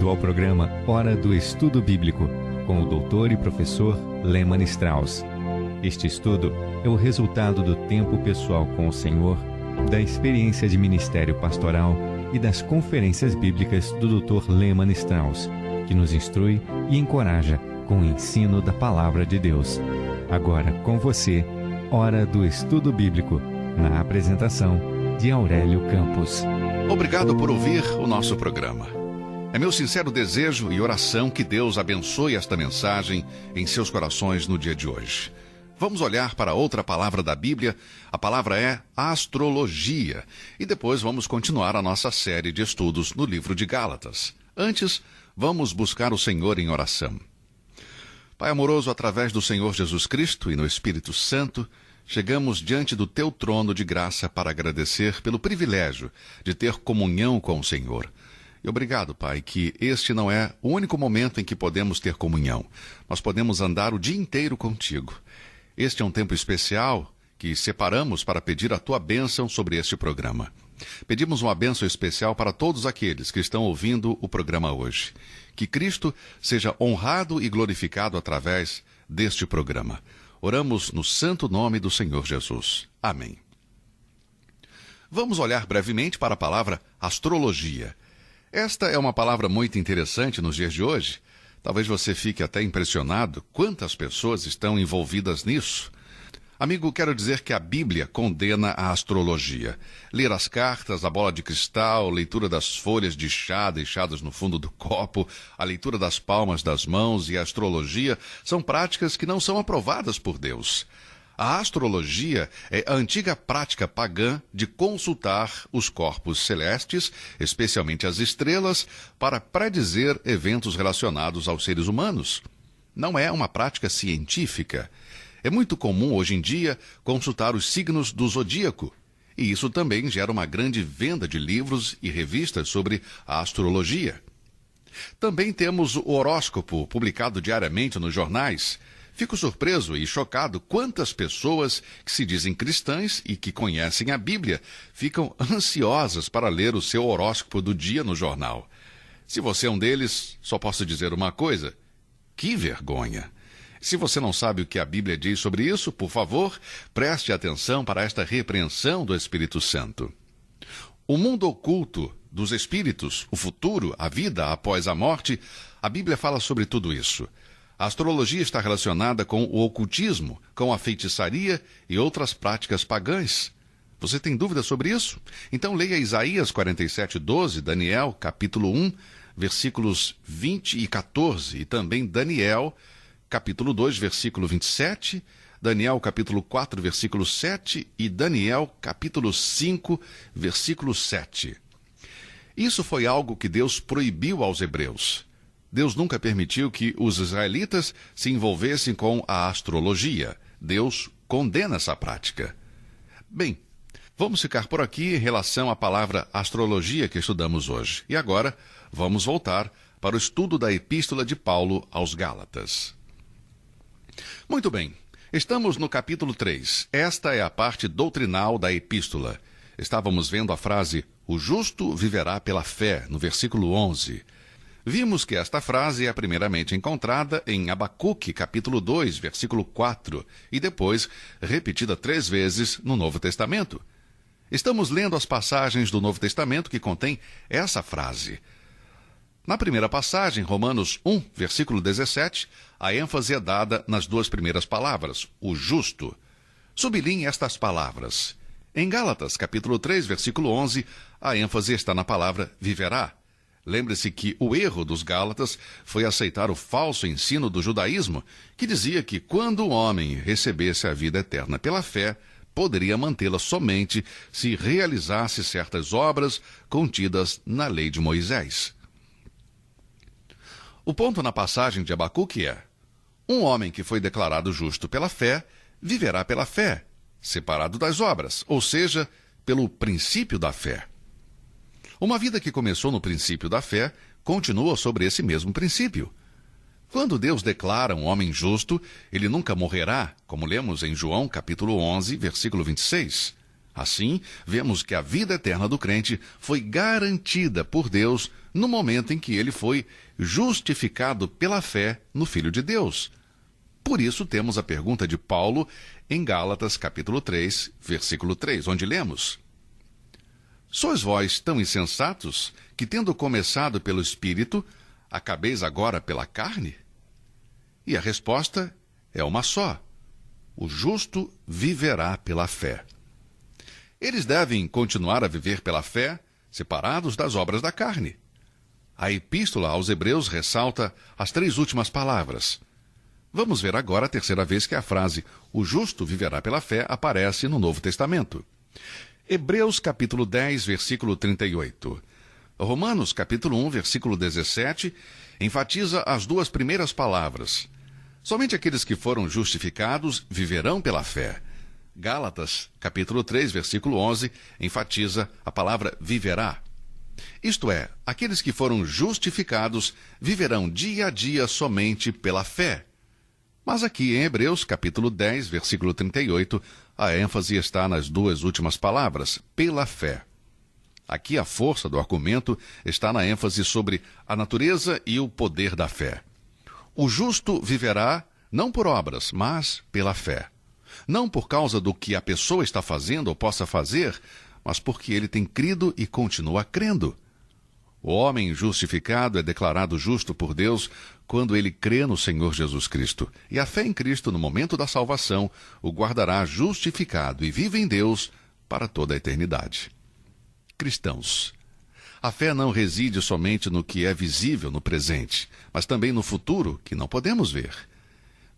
bem-vindo ao programa Hora do Estudo Bíblico, com o doutor e professor Lehmann Strauss. Este estudo é o resultado do tempo pessoal com o Senhor, da experiência de ministério pastoral e das conferências bíblicas do Dr. Lehmann Strauss, que nos instrui e encoraja com o ensino da Palavra de Deus. Agora com você, Hora do Estudo Bíblico, na apresentação de Aurélio Campos. Obrigado por ouvir o nosso programa. É meu sincero desejo e oração que Deus abençoe esta mensagem em seus corações no dia de hoje. Vamos olhar para outra palavra da Bíblia. A palavra é astrologia. E depois vamos continuar a nossa série de estudos no livro de Gálatas. Antes, vamos buscar o Senhor em oração. Pai amoroso, através do Senhor Jesus Cristo e no Espírito Santo, chegamos diante do Teu trono de graça para agradecer pelo privilégio de ter comunhão com o Senhor. E obrigado, Pai, que este não é o único momento em que podemos ter comunhão. Nós podemos andar o dia inteiro contigo. Este é um tempo especial que separamos para pedir a Tua bênção sobre este programa. Pedimos uma bênção especial para todos aqueles que estão ouvindo o programa hoje. Que Cristo seja honrado e glorificado através deste programa. Oramos no santo nome do Senhor Jesus. Amém. Vamos olhar brevemente para a palavra astrologia. Esta é uma palavra muito interessante nos dias de hoje. Talvez você fique até impressionado quantas pessoas estão envolvidas nisso. Amigo, quero dizer que a Bíblia condena a astrologia. Ler as cartas, a bola de cristal, leitura das folhas de chá deixadas no fundo do copo, a leitura das palmas das mãos e a astrologia são práticas que não são aprovadas por Deus. A astrologia é a antiga prática pagã de consultar os corpos celestes, especialmente as estrelas, para predizer eventos relacionados aos seres humanos. Não é uma prática científica. É muito comum hoje em dia consultar os signos do zodíaco, e isso também gera uma grande venda de livros e revistas sobre a astrologia. Também temos o horóscopo, publicado diariamente nos jornais. Fico surpreso e chocado quantas pessoas que se dizem cristãs e que conhecem a Bíblia ficam ansiosas para ler o seu horóscopo do dia no jornal. Se você é um deles, só posso dizer uma coisa: que vergonha! Se você não sabe o que a Bíblia diz sobre isso, por favor, preste atenção para esta repreensão do Espírito Santo. O mundo oculto dos espíritos, o futuro, a vida após a morte, a Bíblia fala sobre tudo isso. A astrologia está relacionada com o ocultismo, com a feitiçaria e outras práticas pagãs. Você tem dúvida sobre isso? Então leia Isaías 47:12, Daniel, capítulo 1, versículos 20 e 14, e também Daniel, capítulo 2, versículo 27, Daniel, capítulo 4, versículo 7 e Daniel, capítulo 5, versículo 7. Isso foi algo que Deus proibiu aos hebreus. Deus nunca permitiu que os israelitas se envolvessem com a astrologia. Deus condena essa prática. Bem, vamos ficar por aqui em relação à palavra astrologia que estudamos hoje. E agora, vamos voltar para o estudo da Epístola de Paulo aos Gálatas. Muito bem, estamos no capítulo 3. Esta é a parte doutrinal da epístola. Estávamos vendo a frase, o justo viverá pela fé, no versículo 11. Vimos que esta frase é primeiramente encontrada em Abacuque, capítulo 2, versículo 4, e depois repetida 3 vezes no Novo Testamento. Estamos lendo as passagens do Novo Testamento que contêm essa frase. Na primeira passagem, Romanos 1, versículo 17, a ênfase é dada nas 2 primeiras palavras, o justo. Sublinhe estas palavras. Em Gálatas, capítulo 3, versículo 11, a ênfase está na palavra viverá. Lembre-se que o erro dos Gálatas foi aceitar o falso ensino do judaísmo, que dizia que quando o homem recebesse a vida eterna pela fé, poderia mantê-la somente se realizasse certas obras contidas na lei de Moisés. O ponto na passagem de Abacuque é: um homem que foi declarado justo pela fé, viverá pela fé, separado das obras, ou seja, pelo princípio da fé. Uma vida que começou no princípio da fé, continua sobre esse mesmo princípio. Quando Deus declara um homem justo, ele nunca morrerá, como lemos em João capítulo 11, versículo 26. Assim, vemos que a vida eterna do crente foi garantida por Deus no momento em que ele foi justificado pela fé no Filho de Deus. Por isso temos a pergunta de Paulo em Gálatas capítulo 3, versículo 3, onde lemos: Sois vós tão insensatos que, tendo começado pelo Espírito, acabeis agora pela carne? E a resposta é uma só: o justo viverá pela fé. Eles devem continuar a viver pela fé, separados das obras da carne. A epístola aos Hebreus ressalta as 3 últimas palavras. Vamos ver agora a terceira vez que a frase "o justo viverá pela fé" aparece no Novo Testamento. Hebreus capítulo 10, versículo 38. Romanos capítulo 1, versículo 17, enfatiza as 2 primeiras palavras. Somente aqueles que foram justificados viverão pela fé. Gálatas, capítulo 3, versículo 11, enfatiza a palavra viverá. Isto é, aqueles que foram justificados viverão dia a dia somente pela fé. Mas aqui em Hebreus, capítulo 10, versículo 38, a ênfase está nas 2 últimas palavras, pela fé. Aqui a força do argumento está na ênfase sobre a natureza e o poder da fé. O justo viverá não por obras, mas pela fé. Não por causa do que a pessoa está fazendo ou possa fazer, mas porque ele tem crido e continua crendo. O homem justificado é declarado justo por Deus quando ele crê no Senhor Jesus Cristo. E a fé em Cristo, no momento da salvação, o guardará justificado e vive em Deus para toda a eternidade. Cristãos, a fé não reside somente no que é visível no presente, mas também no futuro, que não podemos ver.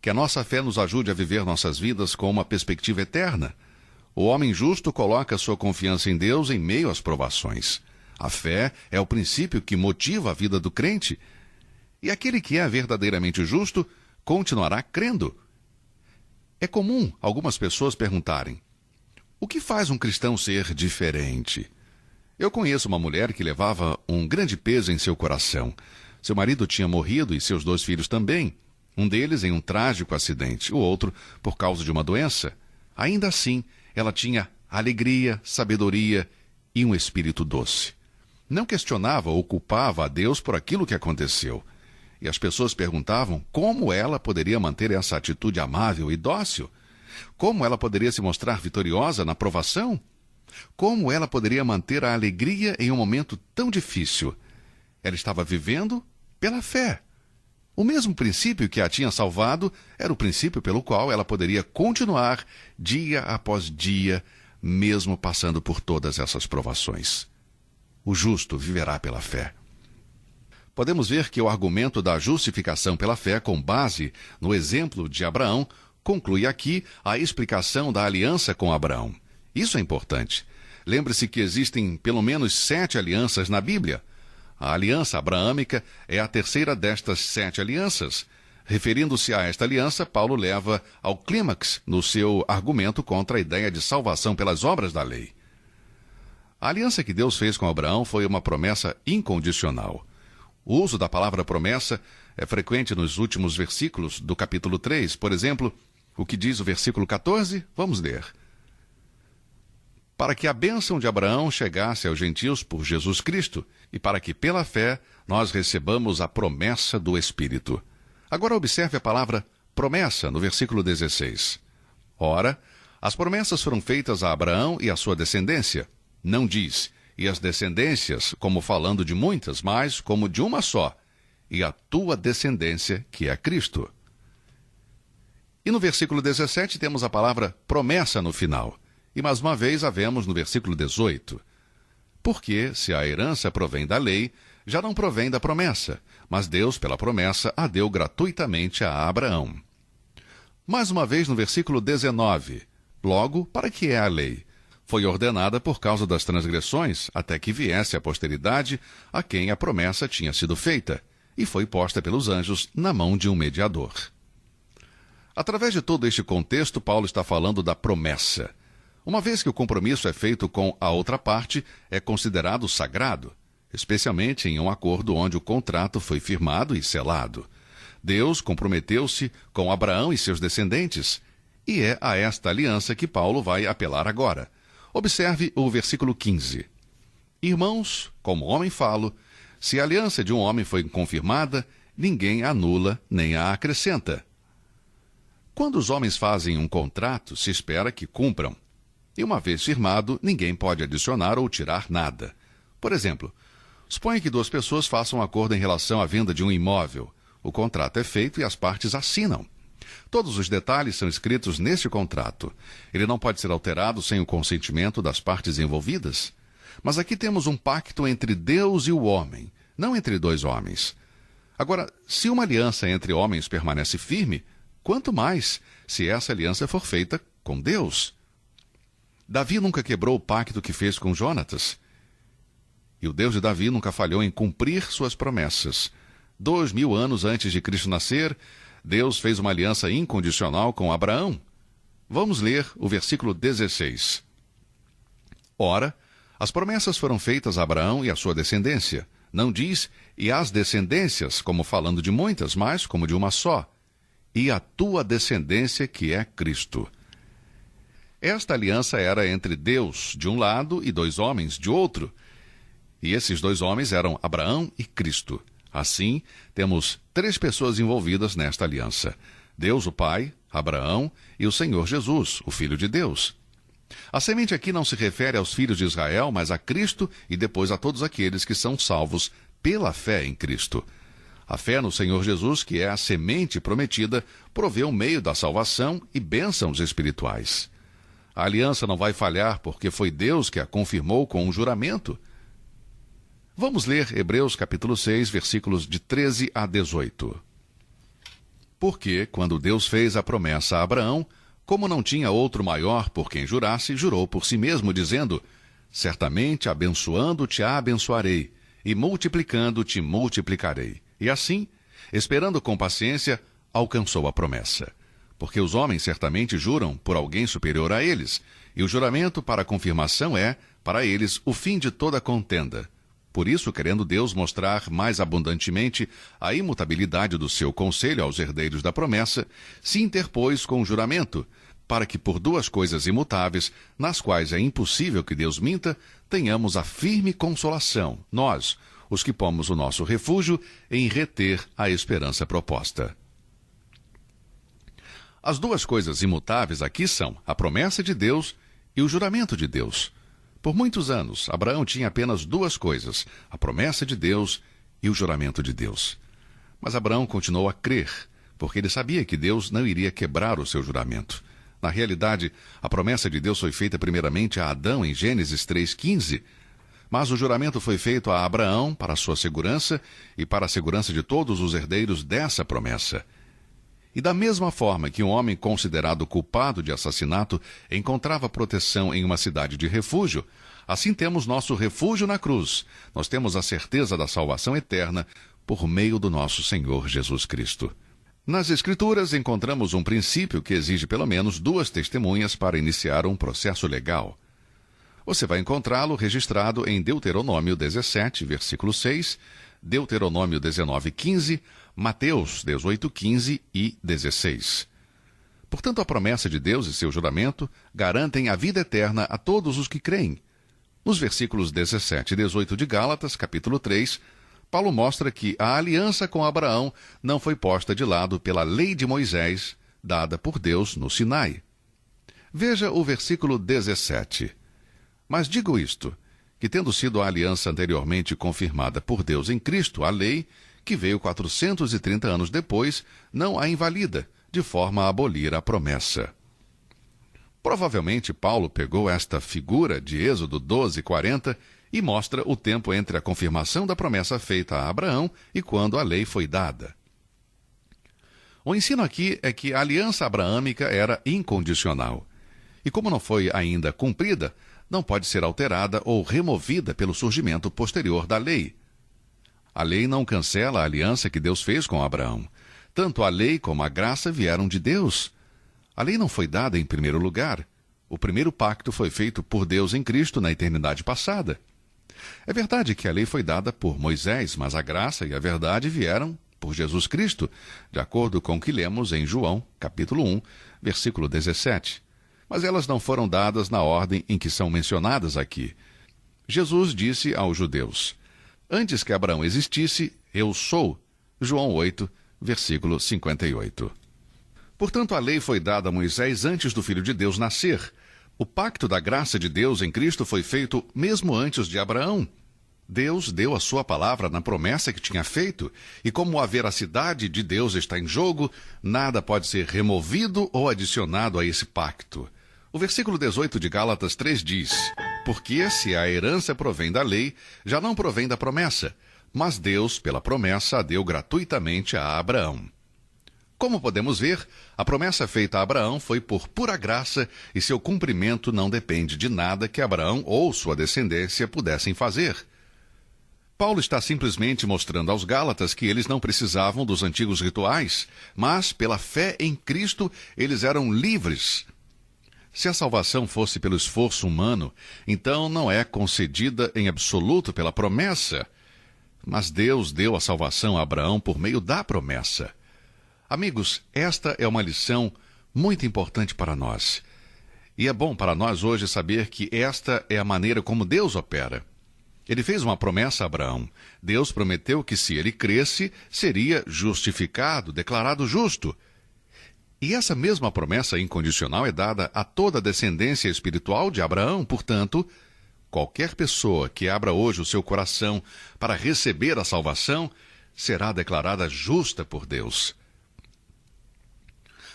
Que a nossa fé nos ajude a viver nossas vidas com uma perspectiva eterna. O homem justo coloca sua confiança em Deus em meio às provações. A fé é o princípio que motiva a vida do crente. E aquele que é verdadeiramente justo continuará crendo. É comum algumas pessoas perguntarem: o que faz um cristão ser diferente? Eu conheço uma mulher que levava um grande peso em seu coração. Seu marido tinha morrido e seus 2 filhos também. Um deles em um trágico acidente, o outro por causa de uma doença. Ainda assim, ela tinha alegria, sabedoria e um espírito doce. Não questionava ou culpava a Deus por aquilo que aconteceu. E as pessoas perguntavam como ela poderia manter essa atitude amável e dócil. Como ela poderia se mostrar vitoriosa na provação? Como ela poderia manter a alegria em um momento tão difícil? Ela estava vivendo pela fé. O mesmo princípio que a tinha salvado era o princípio pelo qual ela poderia continuar dia após dia, mesmo passando por todas essas provações. O justo viverá pela fé. Podemos ver que o argumento da justificação pela fé, com base no exemplo de Abraão, conclui aqui a explicação da aliança com Abraão. Isso é importante. Lembre-se que existem pelo menos 7 alianças na Bíblia. A aliança abraâmica é a terceira destas 7 alianças. Referindo-se a esta aliança, Paulo leva ao clímax no seu argumento contra a ideia de salvação pelas obras da lei. A aliança que Deus fez com Abraão foi uma promessa incondicional. O uso da palavra promessa é frequente nos últimos versículos do capítulo 3. Por exemplo, o que diz o versículo 14? Vamos ler. Para que a bênção de Abraão chegasse aos gentios por Jesus Cristo, e para que, pela fé, nós recebamos a promessa do Espírito. Agora observe a palavra promessa no versículo 16. Ora, as promessas foram feitas a Abraão e à sua descendência. Não diz, e as descendências, como falando de muitas, mas como de uma só, e a tua descendência, que é Cristo. E no versículo 17 temos a palavra promessa no final. E mais uma vez a vemos no versículo 18. Porque, se a herança provém da lei, já não provém da promessa, mas Deus, pela promessa, a deu gratuitamente a Abraão. Mais uma vez no versículo 19. Logo, para que é a lei? Foi ordenada por causa das transgressões, até que viesse a posteridade a quem a promessa tinha sido feita, e foi posta pelos anjos na mão de um mediador. Através de todo este contexto, Paulo está falando da promessa. Uma vez que o compromisso é feito com a outra parte, é considerado sagrado, especialmente em um acordo onde o contrato foi firmado e selado. Deus comprometeu-se com Abraão e seus descendentes, e é a esta aliança que Paulo vai apelar agora. Observe o versículo 15. Irmãos, como homem falo, se a aliança de um homem foi confirmada, ninguém a anula nem a acrescenta. Quando os homens fazem um contrato, se espera que cumpram. E uma vez firmado, ninguém pode adicionar ou tirar nada. Por exemplo, suponha que duas pessoas façam um acordo em relação à venda de um imóvel. O contrato é feito e as partes assinam. Todos os detalhes são escritos neste contrato. Ele não pode ser alterado sem o consentimento das partes envolvidas. Mas aqui temos um pacto entre Deus e o homem, não entre dois homens. Agora, se uma aliança entre homens permanece firme, quanto mais se essa aliança for feita com Deus. Davi nunca quebrou o pacto que fez com Jonatas. E o Deus de Davi nunca falhou em cumprir suas promessas. 2000 anos antes de Cristo nascer, Deus fez uma aliança incondicional com Abraão. Vamos ler o versículo 16. Ora, as promessas foram feitas a Abraão e à sua descendência. Não diz, e às descendências, como falando de muitas, mas como de uma só. E a tua descendência, que é Cristo. Esta aliança era entre Deus, de um lado, e dois homens, de outro. E esses dois homens eram Abraão e Cristo. Assim, temos 3 pessoas envolvidas nesta aliança: Deus, o Pai, Abraão e o Senhor Jesus, o Filho de Deus. A semente aqui não se refere aos filhos de Israel, mas a Cristo e depois a todos aqueles que são salvos pela fé em Cristo. A fé no Senhor Jesus, que é a semente prometida, provê o meio da salvação e bênçãos espirituais. A aliança não vai falhar porque foi Deus que a confirmou com um juramento. Vamos ler Hebreus capítulo 6, versículos de 13 a 18. Porque, quando Deus fez a promessa a Abraão, como não tinha outro maior por quem jurasse, jurou por si mesmo, dizendo: certamente abençoando-te abençoarei, e multiplicando-te multiplicarei. E assim, esperando com paciência, alcançou a promessa. Porque os homens certamente juram por alguém superior a eles, e o juramento para a confirmação é, para eles, o fim de toda contenda. Por isso, querendo Deus mostrar mais abundantemente a imutabilidade do seu conselho aos herdeiros da promessa, se interpôs com o juramento, para que por 2 coisas imutáveis, nas quais é impossível que Deus minta, tenhamos a firme consolação, nós, os que pomos o nosso refúgio em reter a esperança proposta. As 2 coisas imutáveis aqui são a promessa de Deus e o juramento de Deus. Por muitos anos, Abraão tinha apenas 2 coisas, a promessa de Deus e o juramento de Deus. Mas Abraão continuou a crer, porque ele sabia que Deus não iria quebrar o seu juramento. Na realidade, a promessa de Deus foi feita primeiramente a Adão em Gênesis 3,15, mas o juramento foi feito a Abraão para a sua segurança e para a segurança de todos os herdeiros dessa promessa. E da mesma forma que um homem considerado culpado de assassinato encontrava proteção em uma cidade de refúgio, assim temos nosso refúgio na cruz. Nós temos a certeza da salvação eterna por meio do nosso Senhor Jesus Cristo. Nas Escrituras encontramos um princípio que exige pelo menos 2 testemunhas para iniciar um processo legal. Você vai encontrá-lo registrado em Deuteronômio 17, versículo 6, Deuteronômio 19:15, Mateus 18:15 e 16. Portanto, a promessa de Deus e seu juramento garantem a vida eterna a todos os que creem. Nos versículos 17 e 18 de Gálatas, capítulo 3, Paulo mostra que a aliança com Abraão não foi posta de lado pela lei de Moisés, dada por Deus no Sinai. Veja o versículo 17. Mas digo isto, que tendo sido a aliança anteriormente confirmada por Deus em Cristo, a lei, que veio 430 anos depois, não a invalida, de forma a abolir a promessa. Provavelmente Paulo pegou esta figura de Êxodo 12:40 e mostra o tempo entre a confirmação da promessa feita a Abraão e quando a lei foi dada. O ensino aqui é que a aliança abraâmica era incondicional. E como não foi ainda cumprida, não pode ser alterada ou removida pelo surgimento posterior da lei. A lei não cancela a aliança que Deus fez com Abraão. Tanto a lei como a graça vieram de Deus. A lei não foi dada em primeiro lugar. O primeiro pacto foi feito por Deus em Cristo na eternidade passada. É verdade que a lei foi dada por Moisés, mas a graça e a verdade vieram por Jesus Cristo, de acordo com o que lemos em João, capítulo 1, versículo 17. mas elas não foram dadas na ordem em que são mencionadas aqui. Jesus disse aos judeus: antes que Abraão existisse, eu sou. João 8, versículo 58. Portanto, a lei foi dada a Moisés antes do Filho de Deus nascer. O pacto da graça de Deus em Cristo foi feito mesmo antes de Abraão. Deus deu a sua palavra na promessa que tinha feito, e como a veracidade de Deus está em jogo, nada pode ser removido ou adicionado a esse pacto. O versículo 18 de Gálatas 3 diz: porque se a herança provém da lei, já não provém da promessa, mas Deus, pela promessa, a deu gratuitamente a Abraão. Como podemos ver, a promessa feita a Abraão foi por pura graça e seu cumprimento não depende de nada que Abraão ou sua descendência pudessem fazer. Paulo está simplesmente mostrando aos Gálatas que eles não precisavam dos antigos rituais, mas, pela fé em Cristo, eles eram livres. Se a salvação fosse pelo esforço humano, então não é concedida em absoluto pela promessa. Mas Deus deu a salvação a Abraão por meio da promessa. Amigos, esta é uma lição muito importante para nós. E é bom para nós hoje saber que esta é a maneira como Deus opera. Ele fez uma promessa a Abraão. Deus prometeu que se ele cresce, seria justificado, declarado justo. E essa mesma promessa incondicional é dada a toda a descendência espiritual de Abraão. Portanto, qualquer pessoa que abra hoje o seu coração para receber a salvação, será declarada justa por Deus.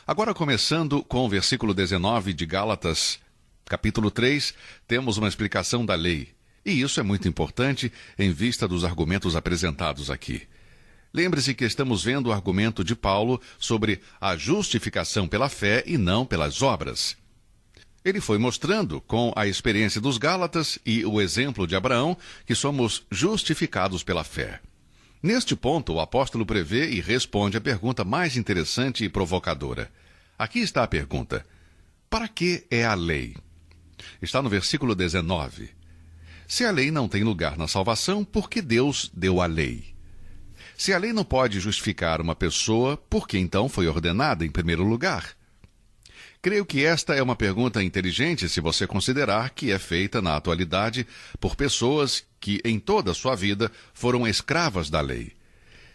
Agora, começando com o versículo 19 de Gálatas, capítulo 3, temos uma explicação da lei. E isso é muito importante em vista dos argumentos apresentados aqui. Lembre-se que estamos vendo o argumento de Paulo sobre a justificação pela fé e não pelas obras. Ele foi mostrando, com a experiência dos Gálatas e o exemplo de Abraão, que somos justificados pela fé. Neste ponto, o apóstolo prevê e responde a pergunta mais interessante e provocadora. Aqui está a pergunta: para que é a lei? Está no versículo 19. Se a lei não tem lugar na salvação, por que Deus deu a lei? Se a lei não pode justificar uma pessoa, por que então foi ordenada em primeiro lugar? Creio que esta é uma pergunta inteligente se você considerar que é feita na atualidade por pessoas que em toda a sua vida foram escravas da lei.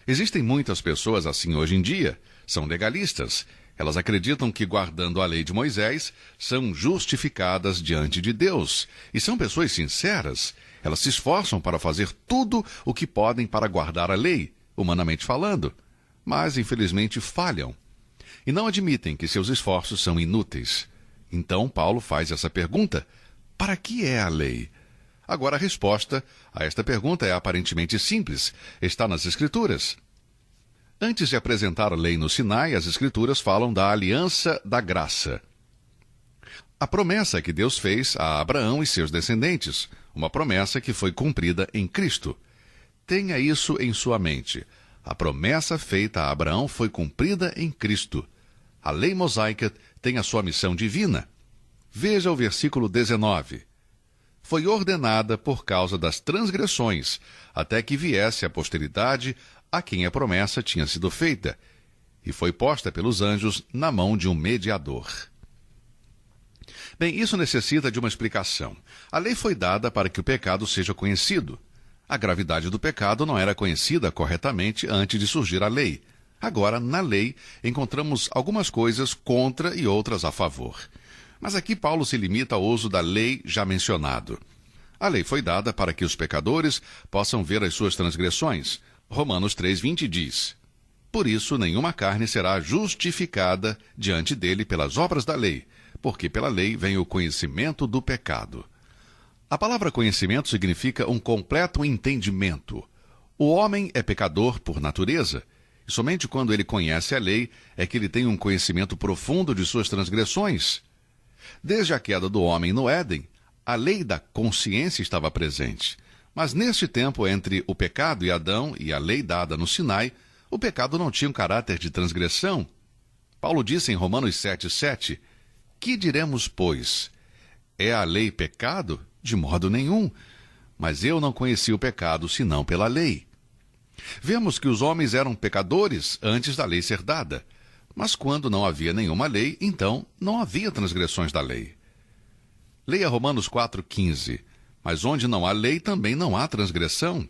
Existem muitas pessoas assim hoje em dia, são legalistas. Elas acreditam que, guardando a lei de Moisés, são justificadas diante de Deus. E são pessoas sinceras. Elas se esforçam para fazer tudo o que podem para guardar a lei, humanamente falando. Mas, infelizmente, falham. E não admitem que seus esforços são inúteis. Então, Paulo faz essa pergunta: para que é a lei? Agora, a resposta a esta pergunta é aparentemente simples. Está nas Escrituras. Antes de apresentar a lei no Sinai, as Escrituras falam da aliança da graça. A promessa que Deus fez a Abraão e seus descendentes, uma promessa que foi cumprida em Cristo. Tenha isso em sua mente. A promessa feita a Abraão foi cumprida em Cristo. A lei mosaica tem a sua missão divina. Veja o versículo 19. Foi ordenada por causa das transgressões, até que viesse a posteridade a quem a promessa tinha sido feita, e foi posta pelos anjos na mão de um mediador. Bem, isso necessita de uma explicação. A lei foi dada para que o pecado seja conhecido. A gravidade do pecado não era conhecida corretamente antes de surgir a lei. Agora, na lei, encontramos algumas coisas contra e outras a favor. Mas aqui Paulo se limita ao uso da lei já mencionado. A lei foi dada para que os pecadores possam ver as suas transgressões. Romanos 3:20 diz: por isso nenhuma carne será justificada diante dele pelas obras da lei, porque pela lei vem o conhecimento do pecado. A palavra conhecimento significa um completo entendimento. O homem é pecador por natureza, e somente quando ele conhece a lei é que ele tem um conhecimento profundo de suas transgressões. Desde a queda do homem no Éden, a lei da consciência estava presente. Mas neste tempo, entre o pecado e Adão e a lei dada no Sinai, o pecado não tinha um caráter de transgressão. Paulo disse em Romanos 7:7, que diremos, pois? É a lei pecado? De modo nenhum. Mas eu não conheci o pecado senão pela lei. Vemos que os homens eram pecadores antes da lei ser dada. Mas quando não havia nenhuma lei, então não havia transgressões da lei. Leia Romanos 4,15. Mas onde não há lei, também não há transgressão.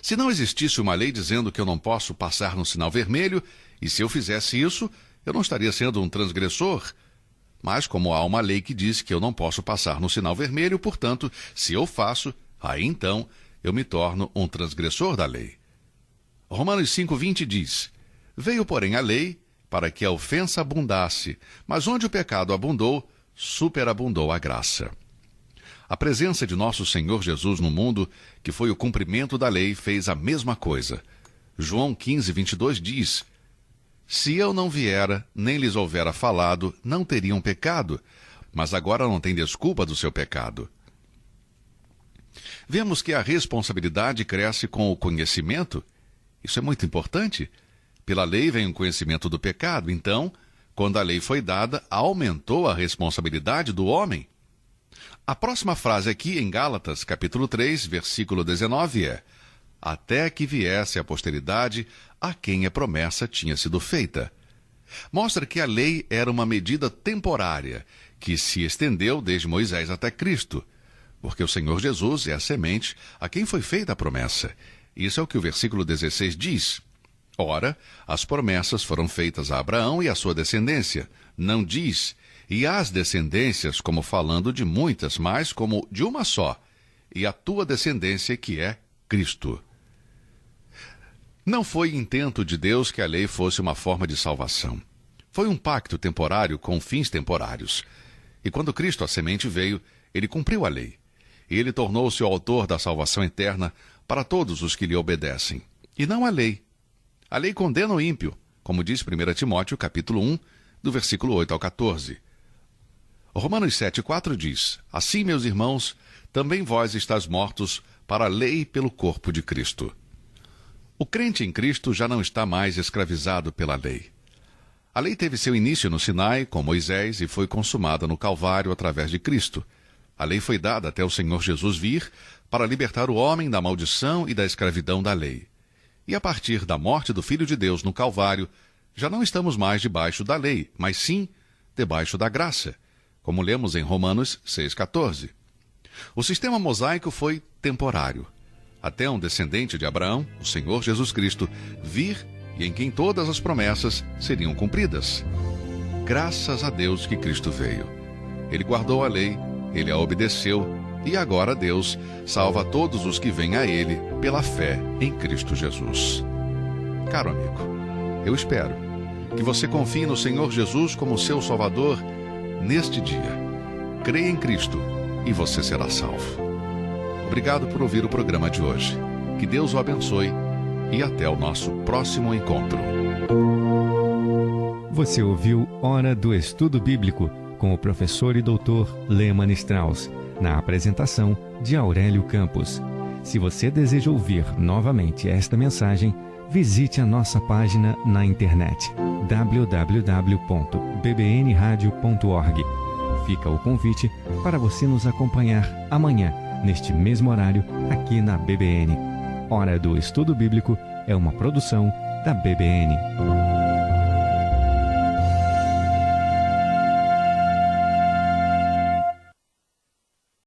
Se não existisse uma lei dizendo que eu não posso passar no sinal vermelho, e se eu fizesse isso, eu não estaria sendo um transgressor. Mas como há uma lei que diz que eu não posso passar no sinal vermelho, portanto, se eu faço, aí então eu me torno um transgressor da lei. Romanos 5,20 diz: Veio, porém, a lei para que a ofensa abundasse, mas onde o pecado abundou, superabundou a graça. A presença de nosso Senhor Jesus no mundo, que foi o cumprimento da lei, fez a mesma coisa. João 15:22 diz: Se eu não viera, nem lhes houvera falado, não teriam pecado, mas agora não tem desculpa do seu pecado. Vemos que a responsabilidade cresce com o conhecimento. Isso é muito importante. Pela lei vem o conhecimento do pecado, então, quando a lei foi dada, aumentou a responsabilidade do homem. A próxima frase aqui em Gálatas, capítulo 3, versículo 19 é: Até que viesse a posteridade, a quem a promessa tinha sido feita. Mostra que a lei era uma medida temporária, que se estendeu desde Moisés até Cristo, porque o Senhor Jesus é a semente a quem foi feita a promessa. Isso é o que o versículo 16 diz. Ora, as promessas foram feitas a Abraão e à sua descendência. Não diz: e às descendências, como falando de muitas, mas como de uma só, e a tua descendência, que é Cristo. Não foi intento de Deus que a lei fosse uma forma de salvação. Foi um pacto temporário com fins temporários. E quando Cristo, a semente, veio, ele cumpriu a lei. E ele tornou-se o autor da salvação eterna para todos os que lhe obedecem. E não a lei. A lei condena o ímpio, como diz 1 Timóteo, capítulo 1, do versículo 8 ao 14. Romanos 7,4 diz: Assim, meus irmãos, também vós estáis mortos para a lei pelo corpo de Cristo. O crente em Cristo já não está mais escravizado pela lei. A lei teve seu início no Sinai, com Moisés, e foi consumada no Calvário através de Cristo. A lei foi dada até o Senhor Jesus vir para libertar o homem da maldição e da escravidão da lei. E a partir da morte do Filho de Deus no Calvário, já não estamos mais debaixo da lei, mas sim debaixo da graça, como lemos em Romanos 6,14. O sistema mosaico foi temporário, até um descendente de Abraão, o Senhor Jesus Cristo, vir e em quem todas as promessas seriam cumpridas. Graças a Deus que Cristo veio. Ele guardou a lei, ele a obedeceu, e agora Deus salva todos os que vêm a ele pela fé em Cristo Jesus. Caro amigo, eu espero que você confie no Senhor Jesus como seu Salvador neste dia. Creia em Cristo e você será salvo. Obrigado por ouvir o programa de hoje. Que Deus o abençoe e até o nosso próximo encontro. Você ouviu Hora do Estudo Bíblico com o professor e doutor Lehmann Strauss, na apresentação de Aurélio Campos. Se você deseja ouvir novamente esta mensagem, visite a nossa página na internet www.bbnradio.org. Fica o convite para você nos acompanhar amanhã, neste mesmo horário, aqui na BBN. Hora do Estudo Bíblico é uma produção da BBN.